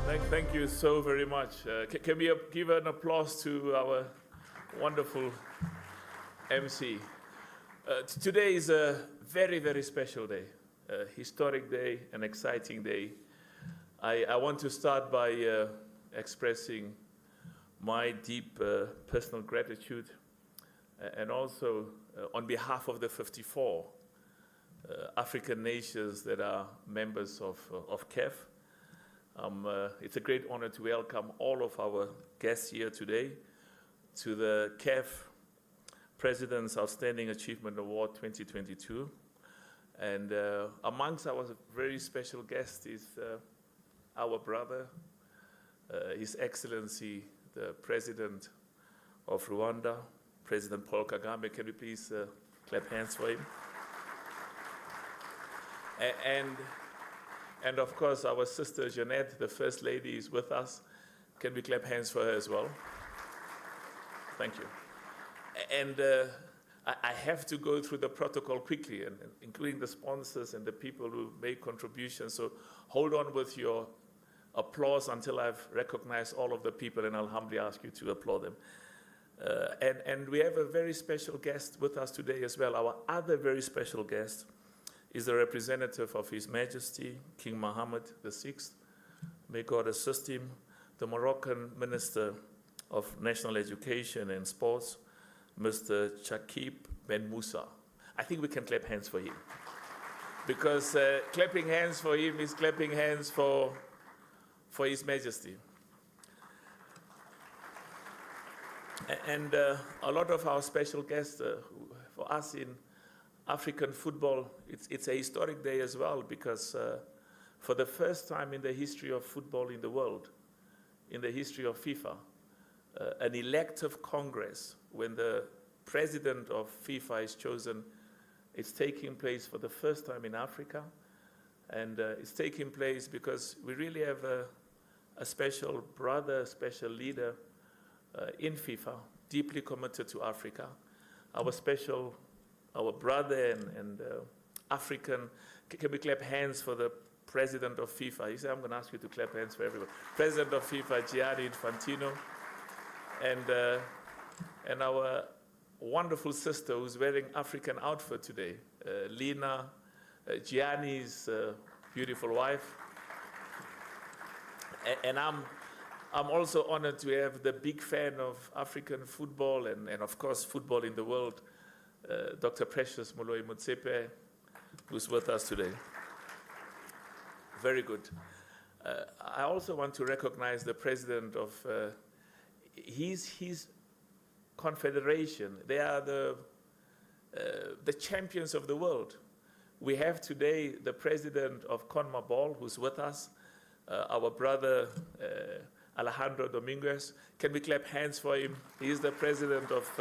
Thank you so very much. Can we give an applause to our wonderful MC? Today is a very, very special day, a historic day, an exciting day. I want to start by expressing my deep personal gratitude and also on behalf of the 54 African nations that are members of CAF. It's a great honor to welcome all of our guests here today to the CAF President's Outstanding Achievement Award 2022. And amongst our very special guests is our brother, His Excellency, the President of Rwanda, President Paul Kagame. Can we please clap hands for him? And of course, our sister Jeanette, the First Lady, is with us. Can we clap hands for her as well? Thank you. And I have to go through the protocol quickly, and including the sponsors and the people who made contributions. So hold on with your applause until I've recognized all of the people, and I'll humbly ask you to applaud them. And we have a very special guest with us today as well. Our other very special guest is the representative of His Majesty, King Mohammed VI. May God assist him, the Moroccan Minister of National Education and Sports, Mr. Chakib Ben Moussa. I think we can clap hands for him. Because clapping hands for him is clapping hands for His Majesty. And a lot of our special guests, for us in African football, it's a historic day as well, because for the first time in the history of football in the world, in the history of FIFA, an elective Congress, when the president of FIFA is chosen, it's taking place for the first time in Africa. And it's taking place because we really have a special brother, a special leader in FIFA, deeply committed to Africa. Our brother and African, can we clap hands for the president of FIFA? He said, I'm going to ask you to clap hands for everyone. President of FIFA, Gianni Infantino, and our wonderful sister who's wearing African outfit today, Lina, Gianni's beautiful wife. And I'm also honored to have the big fan of African football and of course football in the world, Dr. Patrice Motsepe, who's with us today. Very good. I also want to recognize the president of his confederation. They are the champions of the world. We have today the president of CONMEBOL, who's with us, our brother Alejandro Dominguez. Can we clap hands for him? He's the president of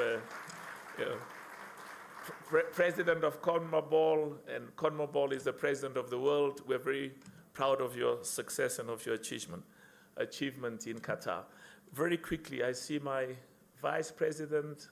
President of CONMEBOL, and CONMEBOL is the president of the world. We're very proud of your success and of your achievement in Qatar. Very quickly, I see my vice president,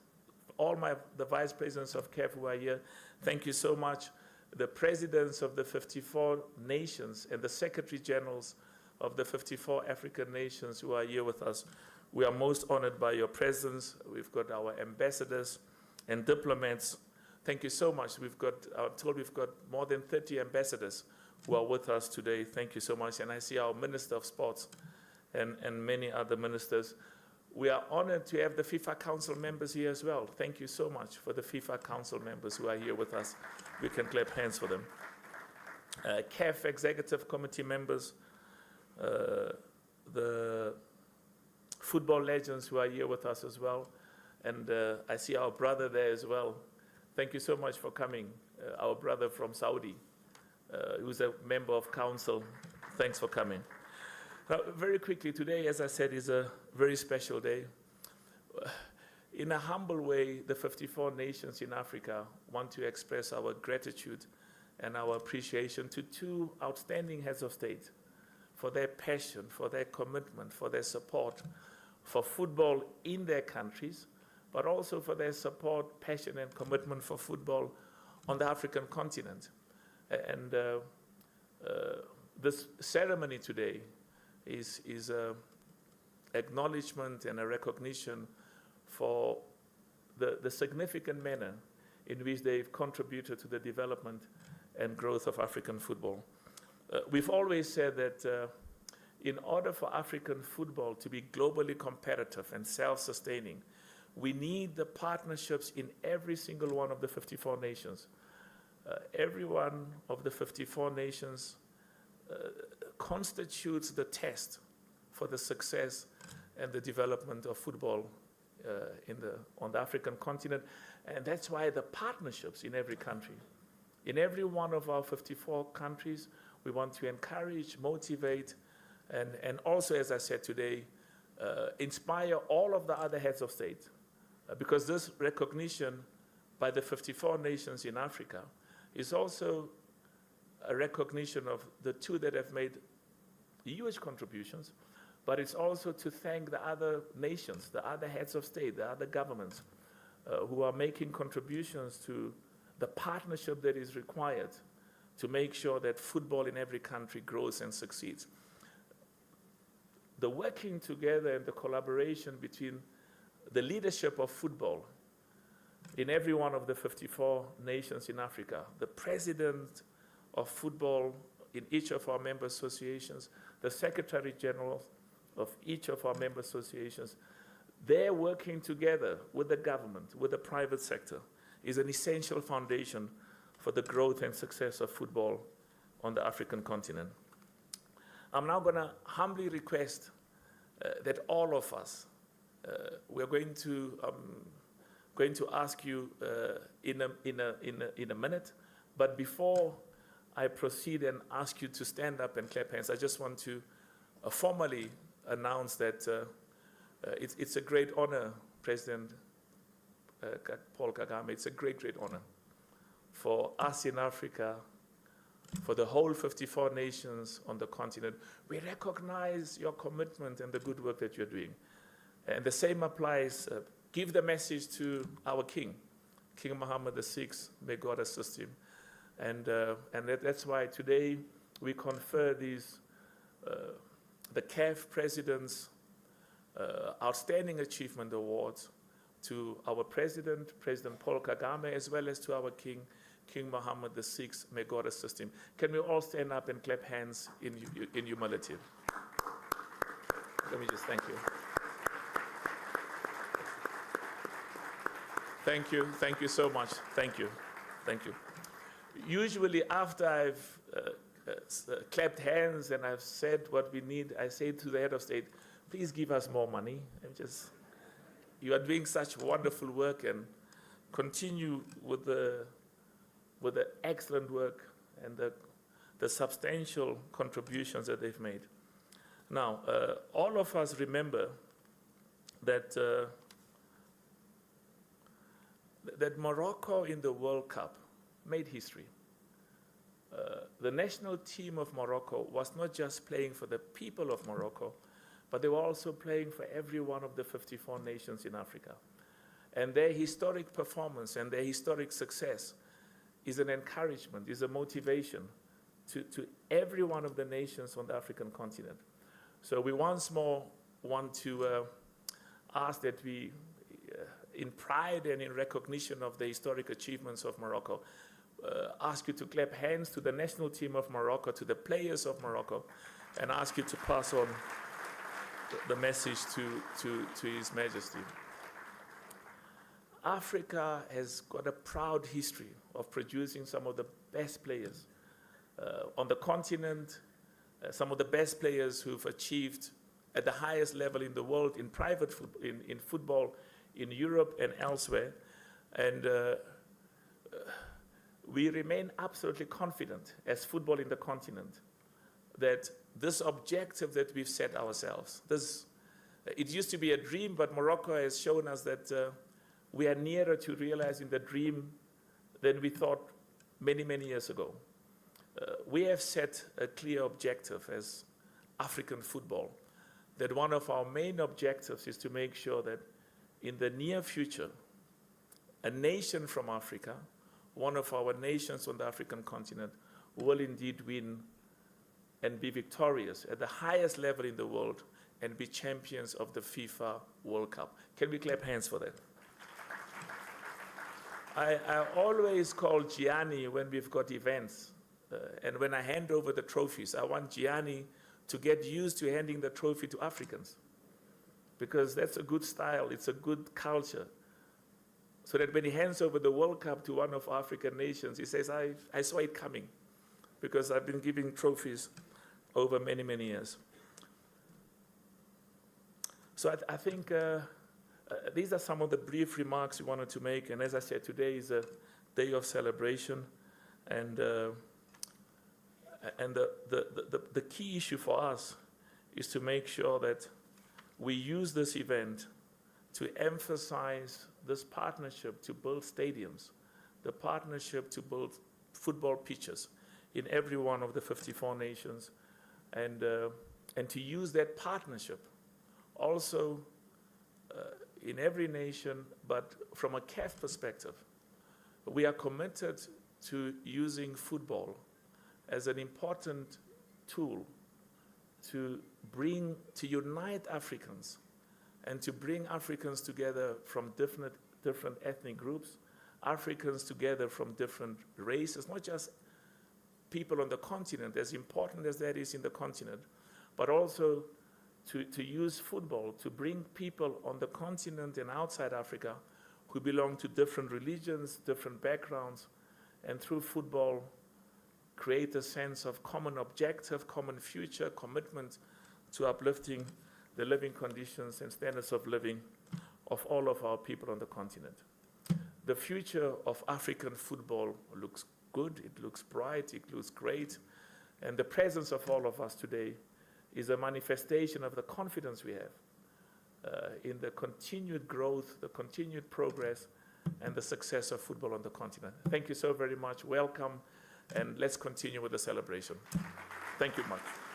the vice presidents of CAF who are here. Thank you so much. The presidents of the 54 nations and the secretary generals of the 54 African nations who are here with us. We are most honored by your presence. We've got our ambassadors and diplomats. Thank you so much. I'm told we've got more than 30 ambassadors who are with us today. Thank you so much. And I see our Minister of Sports and many other ministers. We are honored to have the FIFA Council members here as well. Thank you so much for the FIFA Council members who are here with us. We can clap hands for them. CAF Executive Committee members, the football legends who are here with us as well. And I see our brother there as well. Thank you so much for coming, our brother from Saudi, who's a member of council. Thanks for coming. Now, very quickly, today, as I said, is a very special day. In a humble way, the 54 nations in Africa want to express our gratitude and our appreciation to two outstanding heads of state for their passion, for their commitment, for their support for football in their countries, but also for their support, passion, and commitment for football on the African continent. And this ceremony today is a acknowledgement and a recognition for the significant manner in which they've contributed to the development and growth of African football. We've always said that in order for African football to be globally competitive and self-sustaining, we need the partnerships in every single one of the 54 nations. Every one of the 54 nations constitutes the test for the success and the development of football on the African continent. And that's why the partnerships in every country, in every one of our 54 countries, we want to encourage, motivate, and also, as I said today, inspire all of the other heads of state. Because this recognition by the 54 nations in Africa is also a recognition of the two that have made huge contributions, but it's also to thank the other nations, the other heads of state, the other governments who are making contributions to the partnership that is required to make sure that football in every country grows and succeeds. The working together and the collaboration between the leadership of football in every one of the 54 nations in Africa, the president of football in each of our member associations, the secretary general of each of our member associations, they're working together with the government, with the private sector, is an essential foundation for the growth and success of football on the African continent. I'm now going to humbly request that all of us, we're going to ask you in a minute, but before I proceed and ask you to stand up and clap hands, I just want to formally announce that it's a great honor, President Paul Kagame. It's a great, great honor for us in Africa, for the whole 54 nations on the continent. We recognize your commitment and the good work that you're doing. And the same applies. Give the message to our King, King Mohammed VI. May God assist him. And that's why today we confer these, the CAF President's Outstanding Achievement Awards to our President, President Paul Kagame, as well as to our King, King Mohammed VI. May God assist him. Can we all stand up and clap hands in humility? Let me just thank you. Thank you so much. Thank you. Usually after I've clapped hands and I've said what we need, I say to the head of state, please give us more money. You are doing such wonderful work, and continue with the excellent work and the substantial contributions that they've made. Now, all of us remember that that Morocco in the World Cup made history. The national team of Morocco was not just playing for the people of Morocco, but they were also playing for every one of the 54 nations in Africa. And their historic performance and their historic success is an encouragement, is a motivation to every one of the nations on the African continent. So we once more want to ask that we, in pride and in recognition of the historic achievements of Morocco, ask you to clap hands to the national team of Morocco, to the players of Morocco, and ask you to pass on the message to His Majesty. Africa has got a proud history of producing some of the best players on the continent, some of the best players who've achieved at the highest level in the world in private in football in Europe and elsewhere. And we remain absolutely confident as football in the continent that this objective that we've set ourselves, it used to be a dream, but Morocco has shown us that we are nearer to realizing the dream than we thought many, many years ago. We have set a clear objective as African football, that one of our main objectives is to make sure that in the near future, a nation from Africa, one of our nations on the African continent, will indeed win and be victorious at the highest level in the world and be champions of the FIFA World Cup. Can we clap hands for that? I always call Gianni when we've got events, and when I hand over the trophies, I want Gianni to get used to handing the trophy to Africans, because that's a good style, it's a good culture. So that when he hands over the World Cup to one of African nations, he says, I saw it coming, because I've been giving trophies over many, many years. So I think these are some of the brief remarks we wanted to make. And as I said, today is a day of celebration. And the key issue for us is to make sure that we use this event to emphasize this partnership to build stadiums, the partnership to build football pitches in every one of the 54 nations, and to use that partnership also in every nation, but from a CAF perspective. We are committed to using football as an important tool to unite Africans and to bring Africans together from different ethnic groups, Africans together from different races, not just people on the continent, as important as that is in the continent, but also to use football to bring people on the continent and outside Africa who belong to different religions, different backgrounds, and through football create a sense of common objective, common future, commitment to uplifting the living conditions and standards of living of all of our people on the continent. The future of African football looks good, it looks bright, it looks great, and the presence of all of us today is a manifestation of the confidence we have in the continued growth, the continued progress, and the success of football on the continent. Thank you so very much. Welcome, and let's continue with the celebration. Thank you much.